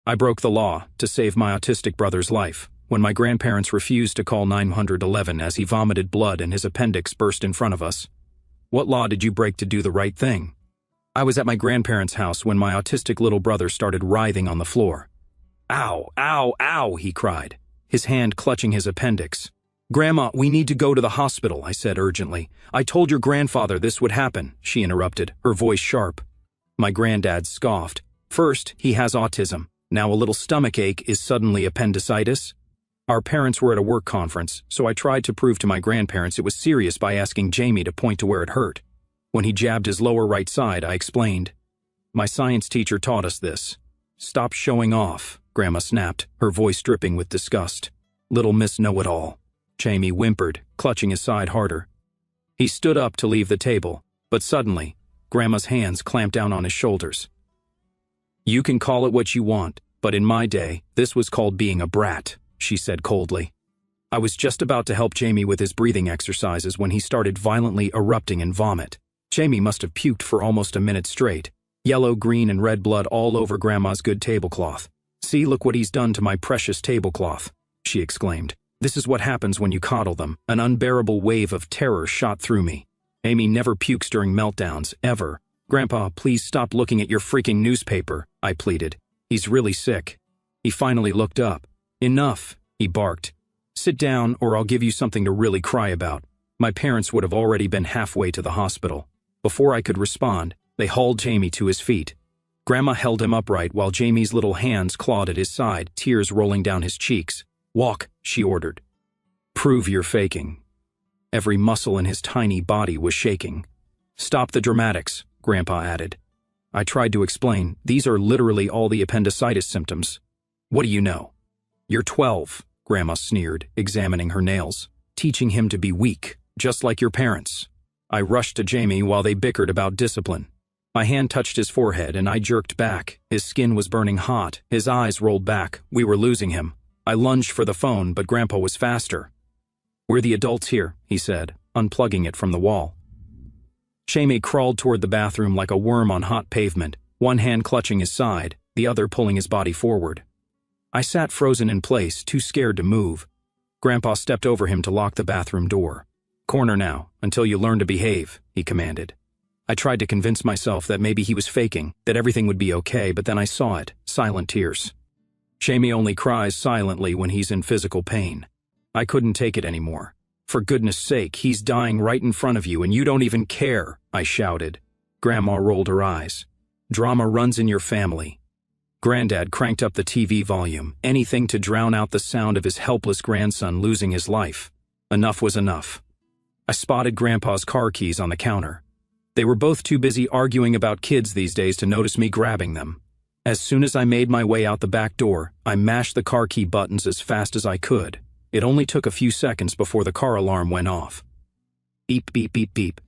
I broke the law to save my autistic brother's life when my grandparents refused to call 911 as he vomited blood and his appendix burst in front of us. What law did you break to do the right thing? I was at my grandparents' house when my autistic little brother started writhing on the floor. Ow, ow, ow, he cried, his hand clutching his appendix. Grandma, we need to go to the hospital, I said urgently. I told your grandfather this would happen, she interrupted, her voice sharp. My granddad scoffed. First, he has autism. Now a little stomach ache is suddenly appendicitis? Our parents were at a work conference, so I tried to prove to my grandparents it was serious by asking Jamie to point to where it hurt. When he jabbed his lower right side, I explained. My science teacher taught us this. Stop showing off, Grandma snapped, her voice dripping with disgust. Little Miss Know-It-All. Jamie whimpered, clutching his side harder. He stood up to leave the table, but suddenly, Grandma's hands clamped down on his shoulders. You can call it what you want, but in my day, this was called being a brat, she said coldly. I was just about to help Jamie with his breathing exercises when he started violently erupting in vomit. Jamie must have puked for almost a minute straight, yellow, green, and red blood all over Grandma's good tablecloth. See, look what he's done to my precious tablecloth, she exclaimed. This is what happens when you coddle them. An unbearable wave of terror shot through me. Amy never pukes during meltdowns, ever. Grandpa, please stop looking at your freaking newspaper, I pleaded. He's really sick. He finally looked up. Enough, he barked. Sit down or I'll give you something to really cry about. My parents would have already been halfway to the hospital. Before I could respond, they hauled Jamie to his feet. Grandma held him upright while Jamie's little hands clawed at his side, tears rolling down his cheeks. Walk, she ordered. Prove you're faking. Every muscle in his tiny body was shaking. Stop the dramatics, Grandpa added. I tried to explain, these are literally all the appendicitis symptoms. What do you know? You're 12, Grandma sneered, examining her nails. Teaching him to be weak, just like your parents. I rushed to Jamie while they bickered about discipline. My hand touched his forehead and I jerked back. His skin was burning hot, his eyes rolled back. We were losing him. I lunged for the phone, but Grandpa was faster. We're the adults here, he said, unplugging it from the wall. Jamie crawled toward the bathroom like a worm on hot pavement, one hand clutching his side, the other pulling his body forward. I sat frozen in place, too scared to move. Grandpa stepped over him to lock the bathroom door. Corner now, until you learn to behave, he commanded. I tried to convince myself that maybe he was faking, that everything would be okay, but then I saw it, silent tears. Jamie only cries silently when he's in physical pain. I couldn't take it anymore. For goodness sake, he's dying right in front of you and you don't even care, I shouted. Grandma rolled her eyes. Drama runs in your family. Granddad cranked up the TV volume, anything to drown out the sound of his helpless grandson losing his life. Enough was enough. I spotted Grandpa's car keys on the counter. They were both too busy arguing about kids these days to notice me grabbing them. As soon as I made my way out the back door, I mashed the car key buttons as fast as I could. It only took a few seconds before the car alarm went off. Beep, beep, beep, beep.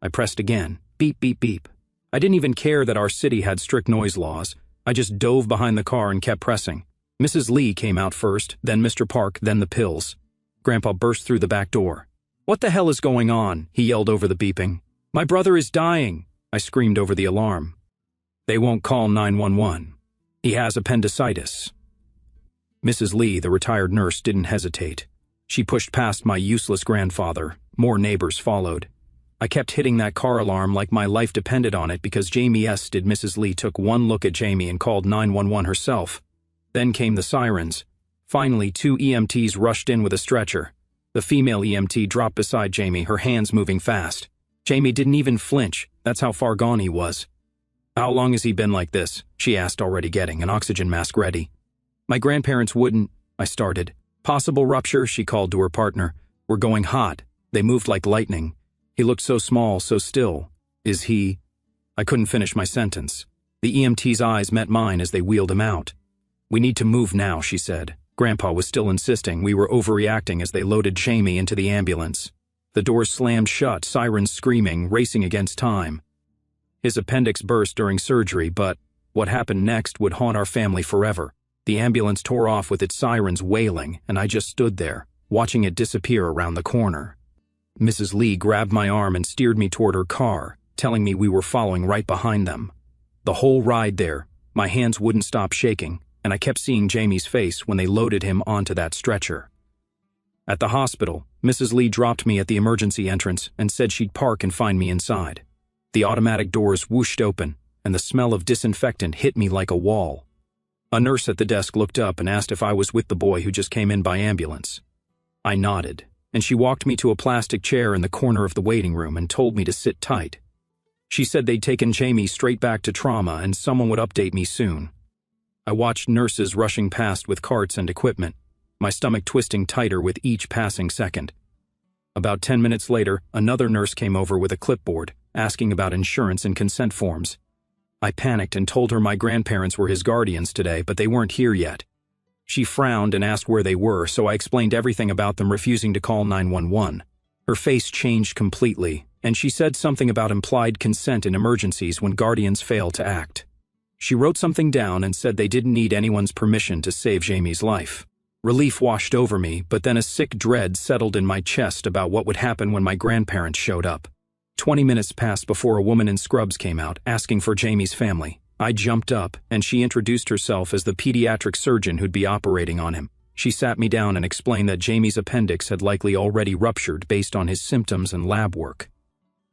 I pressed again. Beep, beep, beep. I didn't even care that our city had strict noise laws. I just dove behind the car and kept pressing. Mrs. Lee came out first, then Mr. Park, then the pills. Grandpa burst through the back door. What the hell is going on? He yelled over the beeping. My brother is dying, I screamed over the alarm. They won't call 911. He has appendicitis. Mrs. Lee, the retired nurse, didn't hesitate. She pushed past my useless grandfather. More neighbors followed. I kept hitting that car alarm like my life depended on it because Jamie S. did. Mrs. Lee took one look at Jamie and called 911 herself. Then came the sirens. Finally, 2 EMTs rushed in with a stretcher. The female EMT dropped beside Jamie, her hands moving fast. Jamie didn't even flinch. That's how far gone he was. How long has he been like this? She asked, already getting an oxygen mask ready. My grandparents wouldn't, I started. Possible rupture, she called to her partner. We're going hot. They moved like lightning. He looked so small, so still. Is he? I couldn't finish my sentence. The EMT's eyes met mine as they wheeled him out. We need to move now, she said. Grandpa was still insisting we were overreacting as they loaded Jamie into the ambulance. The doors slammed shut, sirens screaming, racing against time. His appendix burst during surgery, but what happened next would haunt our family forever. The ambulance tore off with its sirens wailing, and I just stood there, watching it disappear around the corner. Mrs. Lee grabbed my arm and steered me toward her car, telling me we were following right behind them. The whole ride there, my hands wouldn't stop shaking. and I kept seeing Jamie's face when they loaded him onto that stretcher. At the hospital, Mrs. Lee dropped me at the emergency entrance and said she'd park and find me inside. The automatic doors whooshed open, and the smell of disinfectant hit me like a wall. A nurse at the desk looked up and asked if I was with the boy who just came in by ambulance. I nodded, and she walked me to a plastic chair in the corner of the waiting room and told me to sit tight. She said they'd taken Jamie straight back to trauma and someone would update me soon. I watched nurses rushing past with carts and equipment, my stomach twisting tighter with each passing second. About 10 minutes later, another nurse came over with a clipboard, asking about insurance and consent forms. I panicked and told her my grandparents were his guardians today, but they weren't here yet. She frowned and asked where they were, so I explained everything about them refusing to call 911. Her face changed completely, and she said something about implied consent in emergencies when guardians fail to act. She wrote something down and said they didn't need anyone's permission to save Jamie's life. Relief washed over me, but then a sick dread settled in my chest about what would happen when my grandparents showed up. 20 minutes passed before a woman in scrubs came out, asking for Jamie's family. I jumped up, and she introduced herself as the pediatric surgeon who'd be operating on him. She sat me down and explained that Jamie's appendix had likely already ruptured based on his symptoms and lab work.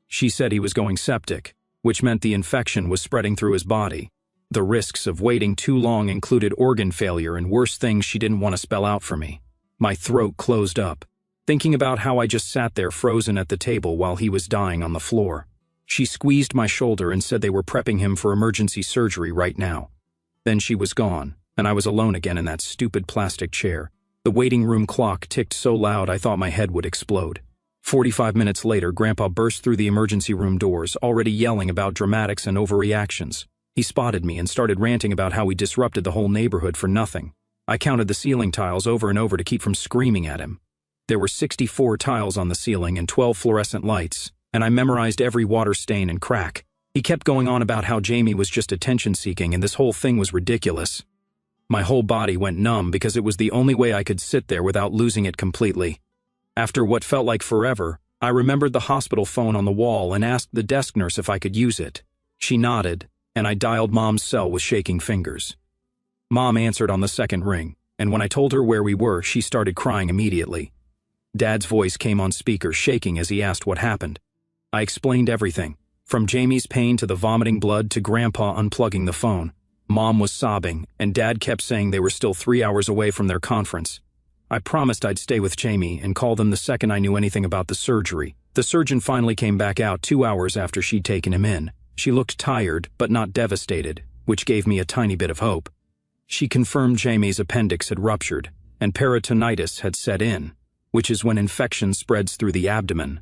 She said he was going septic, which meant the infection was spreading through his body. The risks of waiting too long included organ failure and worse things she didn't want to spell out for me. My throat closed up, thinking about how I just sat there frozen at the table while he was dying on the floor. She squeezed my shoulder and said they were prepping him for emergency surgery right now. Then she was gone, and I was alone again in that stupid plastic chair. The waiting room clock ticked so loud I thought my head would explode. 45 minutes later, Grandpa burst through the emergency room doors, already yelling about dramatics and overreactions. He spotted me and started ranting about how we disrupted the whole neighborhood for nothing. I counted the ceiling tiles over and over to keep from screaming at him. There were 64 tiles on the ceiling and 12 fluorescent lights, and I memorized every water stain and crack. He kept going on about how Jamie was just attention-seeking and this whole thing was ridiculous. My whole body went numb because it was the only way I could sit there without losing it completely. After what felt like forever, I remembered the hospital phone on the wall and asked the desk nurse if I could use it. She nodded, and I dialed Mom's cell with shaking fingers. Mom answered on the second ring, and when I told her where we were, she started crying immediately. Dad's voice came on speaker, shaking as he asked what happened. I explained everything, from Jamie's pain to the vomiting blood to Grandpa unplugging the phone. Mom was sobbing, and Dad kept saying they were still 3 hours away from their conference. I promised I'd stay with Jamie and call them the second I knew anything about the surgery. The surgeon finally came back out 2 hours after she'd taken him in. She looked tired, but not devastated, which gave me a tiny bit of hope. She confirmed Jamie's appendix had ruptured, and peritonitis had set in, which is when infection spreads through the abdomen.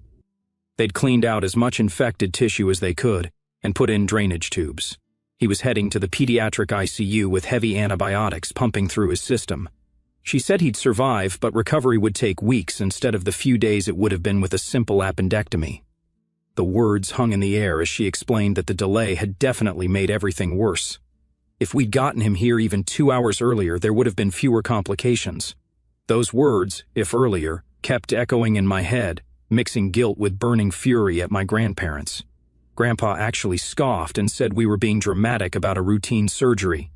They'd cleaned out as much infected tissue as they could and put in drainage tubes. He was heading to the pediatric ICU with heavy antibiotics pumping through his system. She said he'd survive, but recovery would take weeks instead of the few days it would have been with a simple appendectomy. The words hung in the air as she explained that the delay had definitely made everything worse. If we'd gotten him here even 2 hours earlier, there would have been fewer complications. Those words, if earlier, kept echoing in my head, mixing guilt with burning fury at my grandparents. Grandpa actually scoffed and said we were being dramatic about a routine surgery.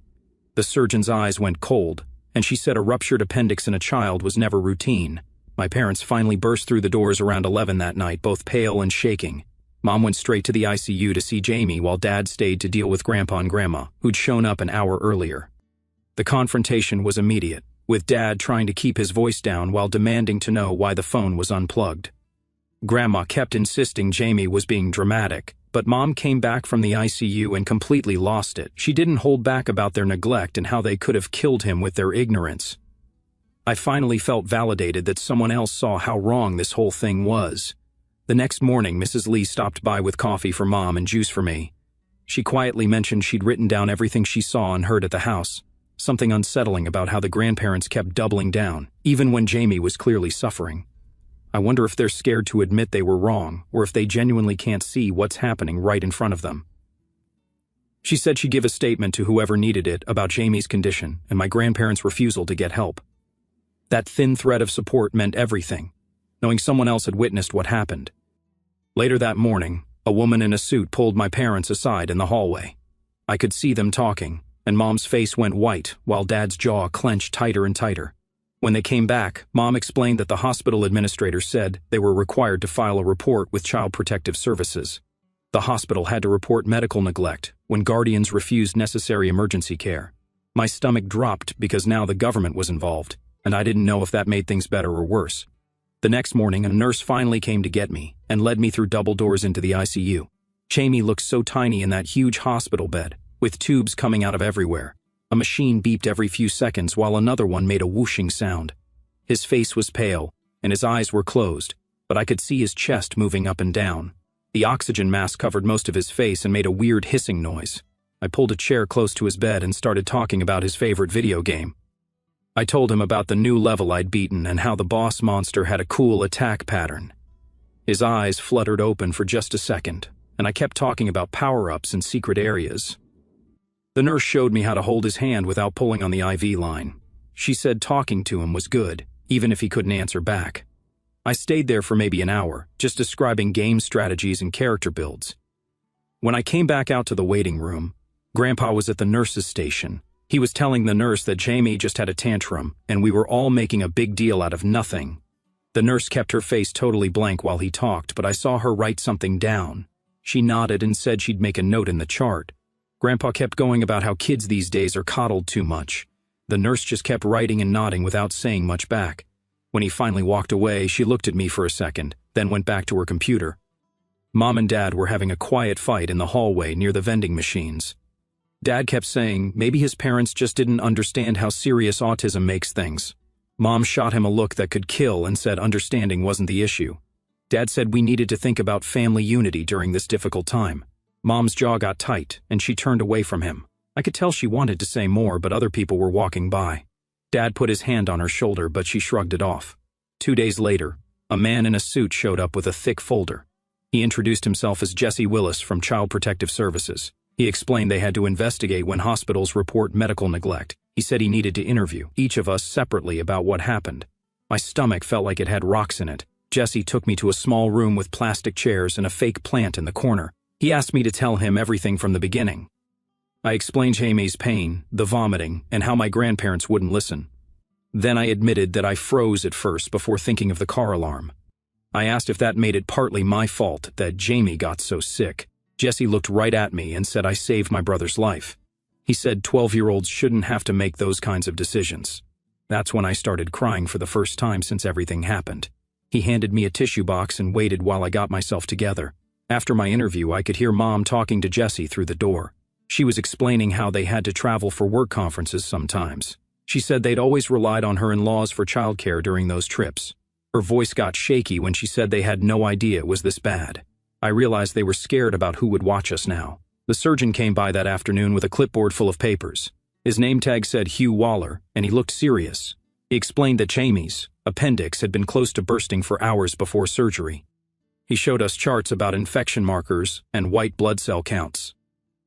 The surgeon's eyes went cold, and she said a ruptured appendix in a child was never routine. My parents finally burst through the doors around 11 that night, both pale and shaking. Mom went straight to the ICU to see Jamie while Dad stayed to deal with Grandpa and Grandma, who'd shown up an hour earlier. The confrontation was immediate, with Dad trying to keep his voice down while demanding to know why the phone was unplugged. Grandma kept insisting Jamie was being dramatic, but Mom came back from the ICU and completely lost it. She didn't hold back about their neglect and how they could have killed him with their ignorance. I finally felt validated that someone else saw how wrong this whole thing was. The next morning, Mrs. Lee stopped by with coffee for Mom and juice for me. She quietly mentioned she'd written down everything she saw and heard at the house, something unsettling about how the grandparents kept doubling down, even when Jamie was clearly suffering. I wonder if they're scared to admit they were wrong, or if they genuinely can't see what's happening right in front of them. She said she'd give a statement to whoever needed it about Jamie's condition and my grandparents' refusal to get help. That thin thread of support meant everything, knowing someone else had witnessed what happened. Later that morning, a woman in a suit pulled my parents aside in the hallway. I could see them talking, and Mom's face went white while Dad's jaw clenched tighter and tighter. When they came back, Mom explained that the hospital administrator said they were required to file a report with Child Protective Services. The hospital had to report medical neglect when guardians refused necessary emergency care. My stomach dropped because now the government was involved, and I didn't know if that made things better or worse. The next morning, a nurse finally came to get me and led me through double doors into the ICU. Jamie looked so tiny in that huge hospital bed, with tubes coming out of everywhere. A machine beeped every few seconds while another one made a whooshing sound. His face was pale, and his eyes were closed, but I could see his chest moving up and down. The oxygen mask covered most of his face and made a weird hissing noise. I pulled a chair close to his bed and started talking about his favorite video game. I told him about the new level I'd beaten and how the boss monster had a cool attack pattern. His eyes fluttered open for just a second, and I kept talking about power-ups and secret areas. The nurse showed me how to hold his hand without pulling on the IV line. She said talking to him was good, even if he couldn't answer back. I stayed there for maybe an hour, just describing game strategies and character builds. When I came back out to the waiting room, Grandpa was at the nurse's station. He was telling the nurse that Jamie just had a tantrum, and we were all making a big deal out of nothing. The nurse kept her face totally blank while he talked, but I saw her write something down. She nodded and said she'd make a note in the chart. Grandpa kept going about how kids these days are coddled too much. The nurse just kept writing and nodding without saying much back. When he finally walked away, she looked at me for a second, then went back to her computer. Mom and Dad were having a quiet fight in the hallway near the vending machines. Dad kept saying maybe his parents just didn't understand how serious autism makes things. Mom shot him a look that could kill and said understanding wasn't the issue. Dad said we needed to think about family unity during this difficult time. Mom's jaw got tight, and she turned away from him. I could tell she wanted to say more, but other people were walking by. Dad put his hand on her shoulder, but she shrugged it off. 2 days later, a man in a suit showed up with a thick folder. He introduced himself as Jesse Willis from Child Protective Services. He explained they had to investigate when hospitals report medical neglect. He said he needed to interview each of us separately about what happened. My stomach felt like it had rocks in it. Jesse took me to a small room with plastic chairs and a fake plant in the corner. He asked me to tell him everything from the beginning. I explained Jamie's pain, the vomiting, and how my grandparents wouldn't listen. Then I admitted that I froze at first before thinking of the car alarm. I asked if that made it partly my fault that Jamie got so sick. Jesse looked right at me and said I saved my brother's life. He said 12-year-olds shouldn't have to make those kinds of decisions. That's when I started crying for the first time since everything happened. He handed me a tissue box and waited while I got myself together. After my interview, I could hear Mom talking to Jesse through the door. She was explaining how they had to travel for work conferences sometimes. She said they'd always relied on her in-laws for childcare during those trips. Her voice got shaky when she said they had no idea it was this bad. I realized they were scared about who would watch us now. The surgeon came by that afternoon with a clipboard full of papers. His name tag said Hugh Waller, and he looked serious. He explained that Jamie's appendix had been close to bursting for hours before surgery. He showed us charts about infection markers and white blood cell counts.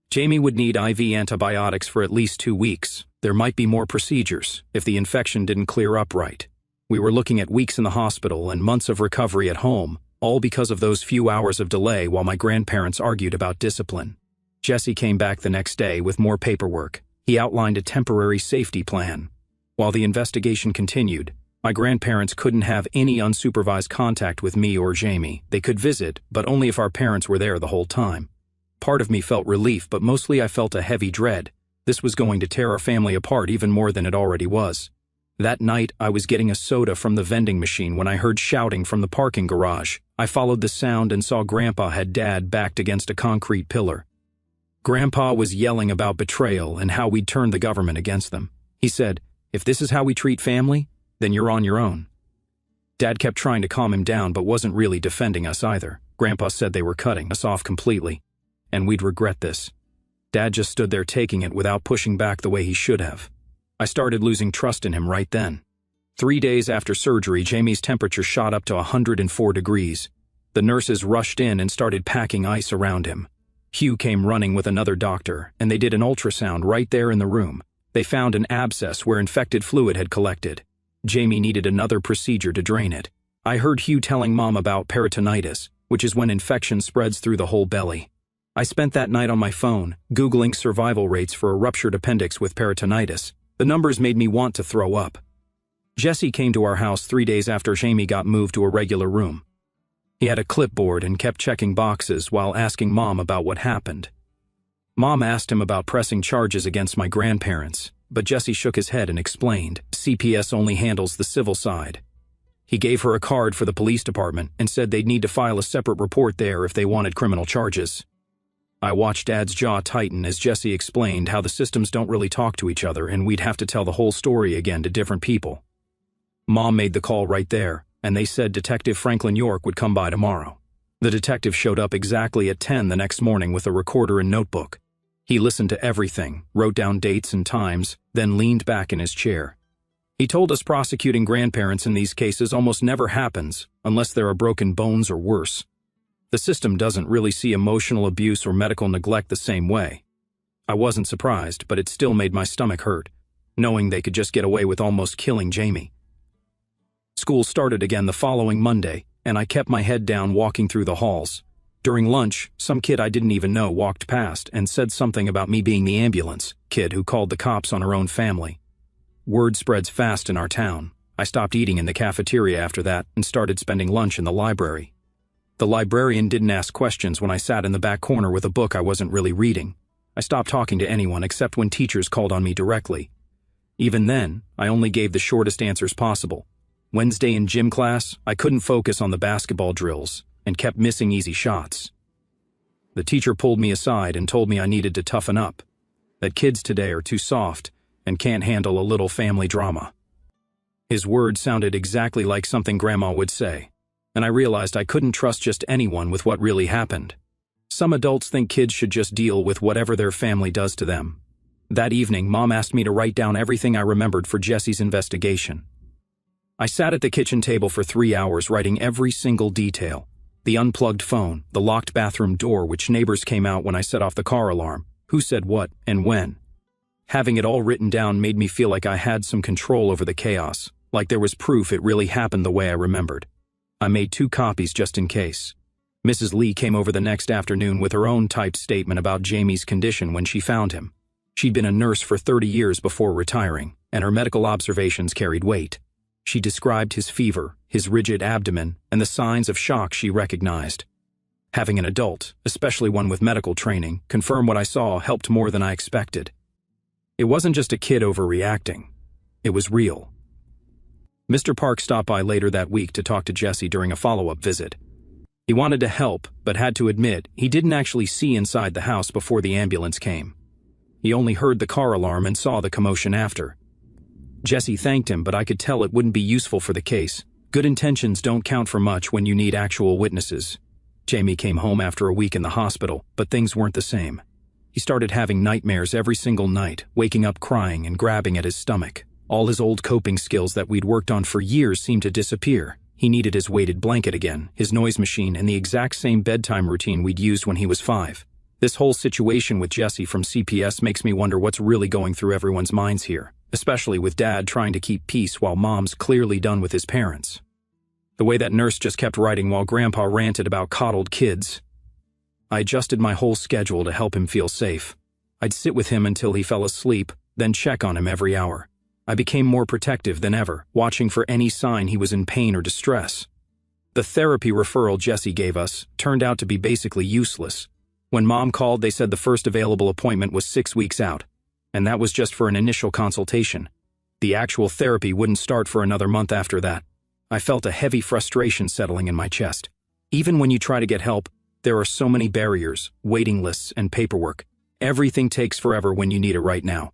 Jamie would need IV antibiotics for at least 2 weeks. There might be more procedures if the infection didn't clear up right. We were looking at weeks in the hospital and months of recovery at home, all because of those few hours of delay while my grandparents argued about discipline. Jesse came back the next day with more paperwork. He outlined a temporary safety plan. While the investigation continued, my grandparents couldn't have any unsupervised contact with me or Jamie. They could visit, but only if our parents were there the whole time. Part of me felt relief, but mostly I felt a heavy dread. This was going to tear our family apart even more than it already was. That night, I was getting a soda from the vending machine when I heard shouting from the parking garage. I followed the sound and saw Grandpa had Dad backed against a concrete pillar. Grandpa was yelling about betrayal and how we'd turned the government against them. He said, "If this is how we treat family, then you're on your own." Dad kept trying to calm him down but wasn't really defending us either. Grandpa said they were cutting us off completely, and we'd regret this. Dad just stood there taking it without pushing back the way he should have. I started losing trust in him right then. 3 days after surgery, Jamie's temperature shot up to 104 degrees. The nurses rushed in and started packing ice around him. Hugh came running with another doctor, and they did an ultrasound right there in the room. They found an abscess where infected fluid had collected. Jamie needed another procedure to drain it. I heard Hugh telling Mom about peritonitis, which is when infection spreads through the whole belly. I spent that night on my phone, Googling survival rates for a ruptured appendix with peritonitis. The numbers made me want to throw up. Jesse came to our house 3 days after Jamie got moved to a regular room. He had a clipboard and kept checking boxes while asking Mom about what happened. Mom asked him about pressing charges against my grandparents, but Jesse shook his head and explained, CPS only handles the civil side. He gave her a card for the police department and said they'd need to file a separate report there if they wanted criminal charges. I watched Dad's jaw tighten as Jesse explained how the systems don't really talk to each other and we'd have to tell the whole story again to different people. Mom made the call right there, and they said Detective Franklin York would come by tomorrow. The detective showed up exactly at 10 the next morning with a recorder and notebook. He listened to everything, wrote down dates and times, then leaned back in his chair. He told us prosecuting grandparents in these cases almost never happens unless there are broken bones or worse. The system doesn't really see emotional abuse or medical neglect the same way. I wasn't surprised, but it still made my stomach hurt, knowing they could just get away with almost killing Jamie. School started again the following Monday, and I kept my head down walking through the halls. During lunch, some kid I didn't even know walked past and said something about me being the ambulance kid who called the cops on her own family. Word spreads fast in our town. I stopped eating in the cafeteria after that and started spending lunch in the library. The librarian didn't ask questions when I sat in the back corner with a book I wasn't really reading. I stopped talking to anyone except when teachers called on me directly. Even then, I only gave the shortest answers possible. Wednesday in gym class, I couldn't focus on the basketball drills and kept missing easy shots. The teacher pulled me aside and told me I needed to toughen up, that kids today are too soft and can't handle a little family drama. His words sounded exactly like something Grandma would say, and I realized I couldn't trust just anyone with what really happened. Some adults think kids should just deal with whatever their family does to them. That evening, Mom asked me to write down everything I remembered for Jesse's investigation. I sat at the kitchen table for 3 hours writing every single detail. The unplugged phone, the locked bathroom door which neighbors came out when I set off the car alarm, who said what and when. Having it all written down made me feel like I had some control over the chaos, like there was proof it really happened the way I remembered. I made 2 copies just in case. Mrs. Lee came over the next afternoon with her own typed statement about Jamie's condition when she found him. She'd been a nurse for 30 years before retiring, and her medical observations carried weight. She described his fever, his rigid abdomen, and the signs of shock she recognized. Having an adult, especially one with medical training, confirm what I saw helped more than I expected. It wasn't just a kid overreacting. It was real. Mr. Park stopped by later that week to talk to Jesse during a follow-up visit. He wanted to help, but had to admit he didn't actually see inside the house before the ambulance came. He only heard the car alarm and saw the commotion after. Jesse thanked him, but I could tell it wouldn't be useful for the case. Good intentions don't count for much when you need actual witnesses. Jamie came home after a week in the hospital, but things weren't the same. He started having nightmares every single night, waking up crying and grabbing at his stomach. All his old coping skills that we'd worked on for years seemed to disappear. He needed his weighted blanket again, his noise machine, and the exact same bedtime routine we'd used when he was 5. This whole situation with Jesse from CPS makes me wonder what's really going through everyone's minds here, especially with Dad trying to keep peace while Mom's clearly done with his parents. The way that nurse just kept writing while Grandpa ranted about coddled kids. I adjusted my whole schedule to help him feel safe. I'd sit with him until he fell asleep, then check on him every hour. I became more protective than ever, watching for any sign he was in pain or distress. The therapy referral Jesse gave us turned out to be basically useless. When Mom called, they said the first available appointment was 6 weeks out, and that was just for an initial consultation. The actual therapy wouldn't start for another month after that. I felt a heavy frustration settling in my chest. Even when you try to get help, there are so many barriers, waiting lists, and paperwork. Everything takes forever when you need it right now.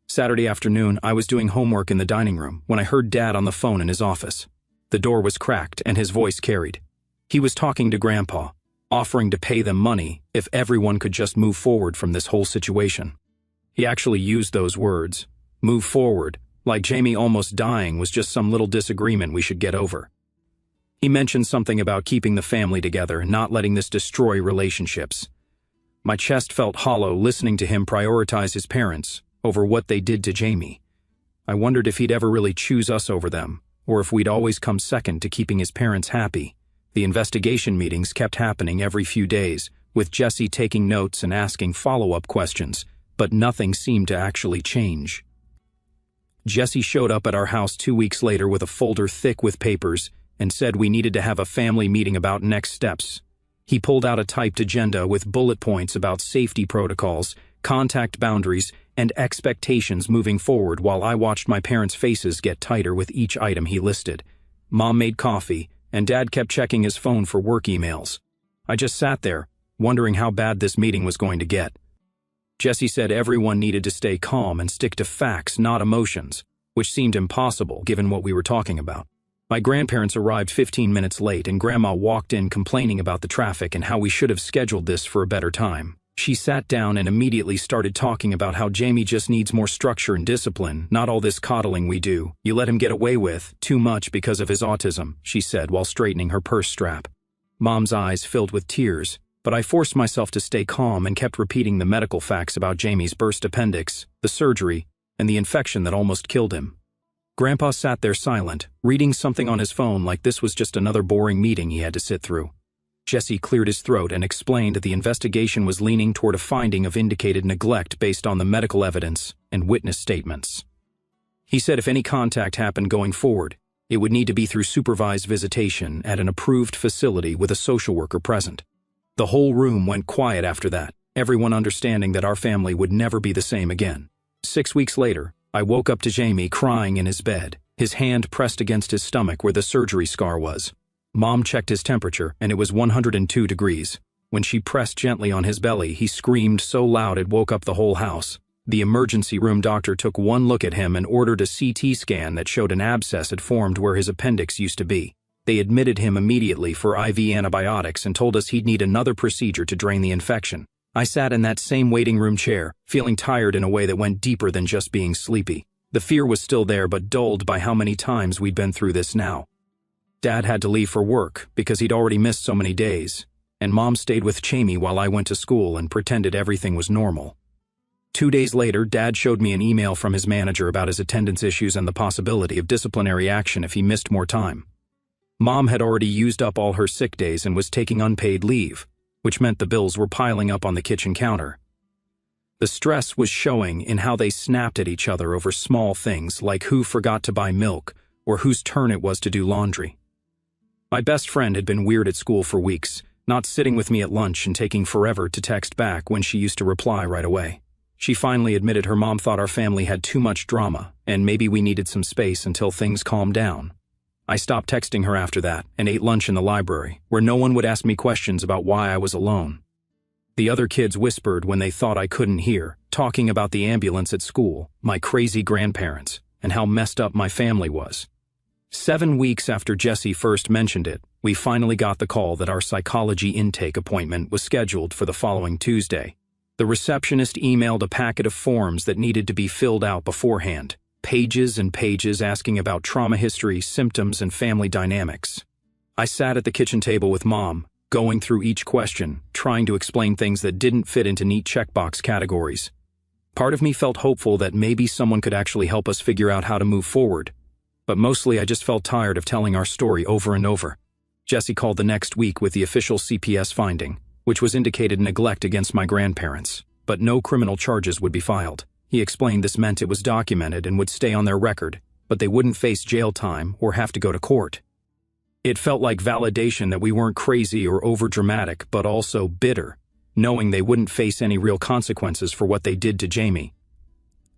Saturday afternoon, I was doing homework in the dining room when I heard Dad on the phone in his office. The door was cracked and his voice carried. He was talking to Grandpa, offering to pay them money if everyone could just move forward from this whole situation. He actually used those words, move forward, like Jamie almost dying was just some little disagreement we should get over. He mentioned something about keeping the family together and not letting this destroy relationships. My chest felt hollow listening to him prioritize his parents over what they did to Jamie. I wondered if he'd ever really choose us over them, or if we'd always come second to keeping his parents happy. The investigation meetings kept happening every few days, with Jesse taking notes and asking follow-up questions, but nothing seemed to actually change. Jesse showed up at our house 2 weeks later with a folder thick with papers and said we needed to have a family meeting about next steps. He pulled out a typed agenda with bullet points about safety protocols, contact boundaries, and expectations moving forward while I watched my parents' faces get tighter with each item he listed. Mom made coffee, and Dad kept checking his phone for work emails. I just sat there, wondering how bad this meeting was going to get. Jesse said everyone needed to stay calm and stick to facts, not emotions, which seemed impossible given what we were talking about. My grandparents arrived 15 minutes late, and Grandma walked in complaining about the traffic and how we should have scheduled this for a better time. She sat down and immediately started talking about how Jamie just needs more structure and discipline, not all this coddling we do. You let him get away with too much because of his autism, she said while straightening her purse strap. Mom's eyes filled with tears, but I forced myself to stay calm and kept repeating the medical facts about Jamie's burst appendix, the surgery, and the infection that almost killed him. Grandpa sat there silent, reading something on his phone like this was just another boring meeting he had to sit through. Jesse cleared his throat and explained that the investigation was leaning toward a finding of indicated neglect based on the medical evidence and witness statements. He said if any contact happened going forward, it would need to be through supervised visitation at an approved facility with a social worker present. The whole room went quiet after that, everyone understanding that our family would never be the same again. 6 weeks later, I woke up to Jamie crying in his bed, his hand pressed against his stomach where the surgery scar was. Mom checked his temperature, and it was 102 degrees. When she pressed gently on his belly, he screamed so loud it woke up the whole house. The emergency room doctor took one look at him and ordered a CT scan that showed an abscess had formed where his appendix used to be. They admitted him immediately for IV antibiotics and told us he'd need another procedure to drain the infection. I sat in that same waiting room chair, feeling tired in a way that went deeper than just being sleepy. The fear was still there, but dulled by how many times we'd been through this now. Dad had to leave for work because he'd already missed so many days, and Mom stayed with Jamie while I went to school and pretended everything was normal. 2 days later, Dad showed me an email from his manager about his attendance issues and the possibility of disciplinary action if he missed more time. Mom had already used up all her sick days and was taking unpaid leave, which meant the bills were piling up on the kitchen counter. The stress was showing in how they snapped at each other over small things like who forgot to buy milk or whose turn it was to do laundry. My best friend had been weird at school for weeks, not sitting with me at lunch and taking forever to text back when she used to reply right away. She finally admitted her mom thought our family had too much drama and maybe we needed some space until things calmed down. I stopped texting her after that and ate lunch in the library, where no one would ask me questions about why I was alone. The other kids whispered when they thought I couldn't hear, talking about the ambulance at school, my crazy grandparents, and how messed up my family was. 7 weeks after Jesse first mentioned it, we finally got the call that our psychology intake appointment was scheduled for the following Tuesday. The receptionist emailed a packet of forms that needed to be filled out beforehand, pages and pages asking about trauma history, symptoms, and family dynamics. I sat at the kitchen table with Mom, going through each question, trying to explain things that didn't fit into neat checkbox categories. Part of me felt hopeful that maybe someone could actually help us figure out how to move forward, but mostly I just felt tired of telling our story over and over. Jesse called the next week with the official CPS finding, which was indicated neglect against my grandparents, but no criminal charges would be filed. He explained this meant it was documented and would stay on their record, but they wouldn't face jail time or have to go to court. It felt like validation that we weren't crazy or overdramatic, but also bitter, knowing they wouldn't face any real consequences for what they did to Jamie.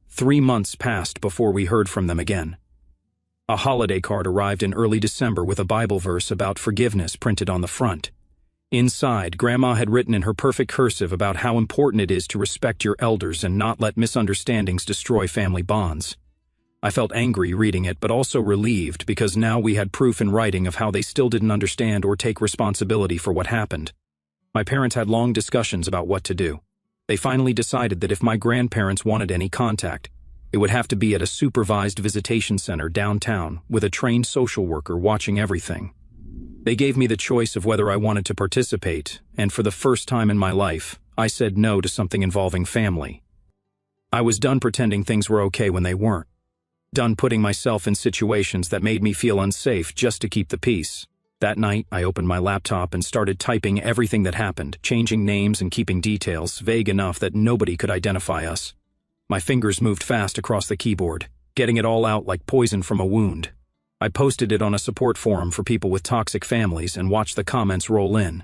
3 months passed before we heard from them again. A holiday card arrived in early December with a Bible verse about forgiveness printed on the front. Inside, Grandma had written in her perfect cursive about how important it is to respect your elders and not let misunderstandings destroy family bonds. I felt angry reading it, but also relieved because now we had proof in writing of how they still didn't understand or take responsibility for what happened. My parents had long discussions about what to do. They finally decided that if my grandparents wanted any contact, it would have to be at a supervised visitation center downtown with a trained social worker watching everything. They gave me the choice of whether I wanted to participate, and for the first time in my life, I said no to something involving family. I was done pretending things were okay when they weren't. Done putting myself in situations that made me feel unsafe just to keep the peace. That night, I opened my laptop and started typing everything that happened, changing names and keeping details vague enough that nobody could identify us. My fingers moved fast across the keyboard, getting it all out like poison from a wound. I posted it on a support forum for people with toxic families and watched the comments roll in.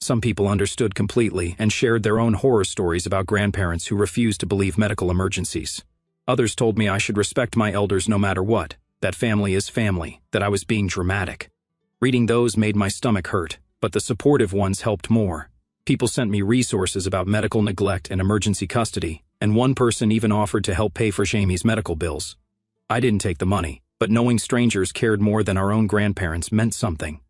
Some people understood completely and shared their own horror stories about grandparents who refused to believe medical emergencies. Others told me I should respect my elders no matter what, that family is family, that I was being dramatic. Reading those made my stomach hurt, but the supportive ones helped more. People sent me resources about medical neglect and emergency custody, and one person even offered to help pay for Jamie's medical bills. I didn't take the money, but knowing strangers cared more than our own grandparents meant something.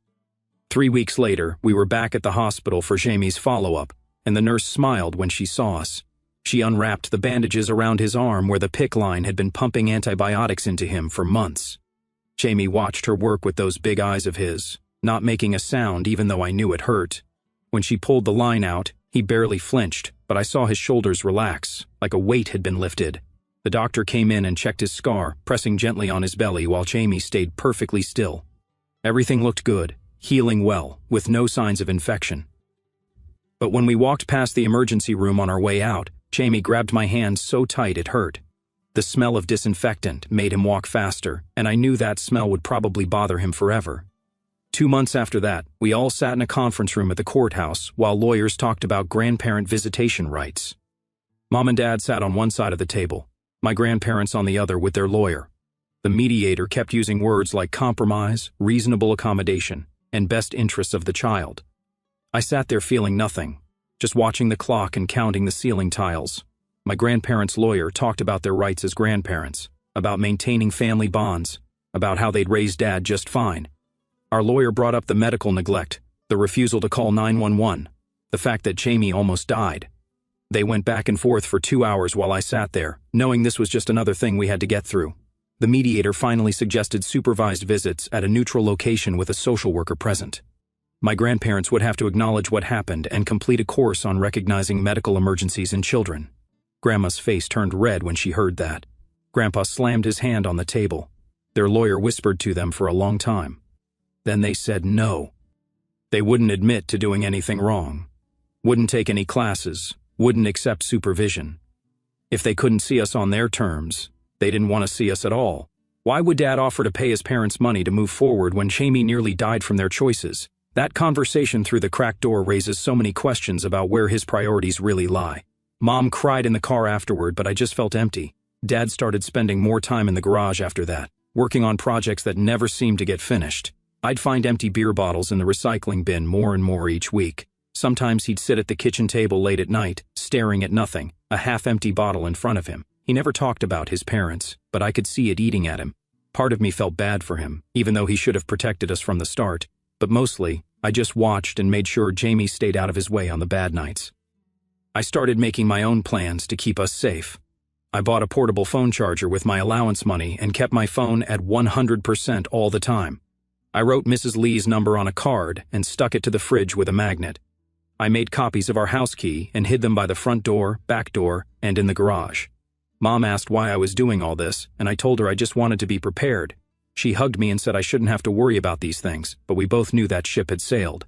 3 weeks later, we were back at the hospital for Jamie's follow-up, and the nurse smiled when she saw us. She unwrapped the bandages around his arm where the PICC line had been pumping antibiotics into him for months. Jamie watched her work with those big eyes of his, not making a sound even though I knew it hurt. When she pulled the line out, he barely flinched, but I saw his shoulders relax, like a weight had been lifted. The doctor came in and checked his scar, pressing gently on his belly while Jamie stayed perfectly still. Everything looked good, healing well, with no signs of infection. But when we walked past the emergency room on our way out, Jamie grabbed my hand so tight it hurt. The smell of disinfectant made him walk faster, and I knew that smell would probably bother him forever. 2 months after that, we all sat in a conference room at the courthouse while lawyers talked about grandparent visitation rights. Mom and Dad sat on one side of the table, my grandparents on the other with their lawyer. The mediator kept using words like compromise, reasonable accommodation, and best interests of the child. I sat there feeling nothing, just watching the clock and counting the ceiling tiles. My grandparents' lawyer talked about their rights as grandparents, about maintaining family bonds, about how they'd raised Dad just fine. Our lawyer brought up the medical neglect, the refusal to call 911, the fact that Jamie almost died. They went back and forth for 2 hours while I sat there, knowing this was just another thing we had to get through. The mediator finally suggested supervised visits at a neutral location with a social worker present. My grandparents would have to acknowledge what happened and complete a course on recognizing medical emergencies in children. Grandma's face turned red when she heard that. Grandpa slammed his hand on the table. Their lawyer whispered to them for a long time. Then they said no. They wouldn't admit to doing anything wrong. Wouldn't take any classes. Wouldn't accept supervision. If they couldn't see us on their terms, they didn't want to see us at all. Why would Dad offer to pay his parents money to move forward when Jamie nearly died from their choices? That conversation through the cracked door raises so many questions about where his priorities really lie. Mom cried in the car afterward, but I just felt empty. Dad started spending more time in the garage after that, working on projects that never seemed to get finished. I'd find empty beer bottles in the recycling bin more and more each week. Sometimes he'd sit at the kitchen table late at night, staring at nothing, a half-empty bottle in front of him. He never talked about his parents, but I could see it eating at him. Part of me felt bad for him, even though he should have protected us from the start. But mostly, I just watched and made sure Jamie stayed out of his way on the bad nights. I started making my own plans to keep us safe. I bought a portable phone charger with my allowance money and kept my phone at 100% all the time. I wrote Mrs. Lee's number on a card and stuck it to the fridge with a magnet. I made copies of our house key and hid them by the front door, back door, and in the garage. Mom asked why I was doing all this, and I told her I just wanted to be prepared. She hugged me and said I shouldn't have to worry about these things, but we both knew that ship had sailed.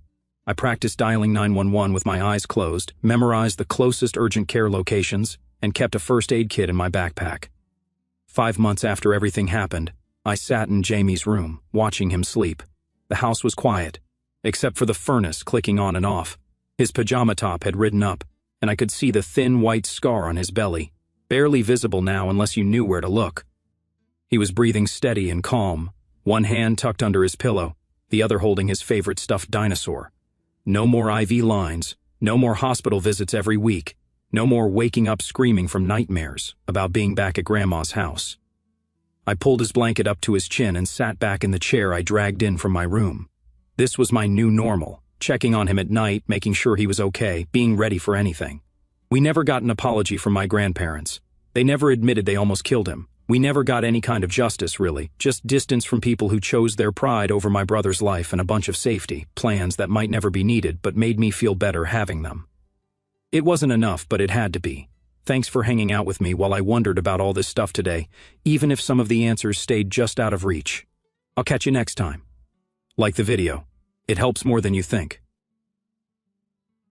I practiced dialing 911 with my eyes closed, memorized the closest urgent care locations, and kept a first aid kit in my backpack. 5 months after everything happened, I sat in Jamie's room, watching him sleep. The house was quiet, except for the furnace clicking on and off. His pajama top had ridden up, and I could see the thin white scar on his belly, barely visible now unless you knew where to look. He was breathing steady and calm, one hand tucked under his pillow, the other holding his favorite stuffed dinosaur. No more IV lines, no more hospital visits every week, no more waking up screaming from nightmares about being back at Grandma's house. I pulled his blanket up to his chin and sat back in the chair I dragged in from my room. This was my new normal, checking on him at night, making sure he was okay, being ready for anything. We never got an apology from my grandparents. They never admitted they almost killed him. We never got any kind of justice, really, just distance from people who chose their pride over my brother's life and a bunch of safety plans that might never be needed but made me feel better having them. It wasn't enough, but it had to be. Thanks for hanging out with me while I wondered about all this stuff today, even if some of the answers stayed just out of reach. I'll catch you next time. Like the video. It helps more than you think.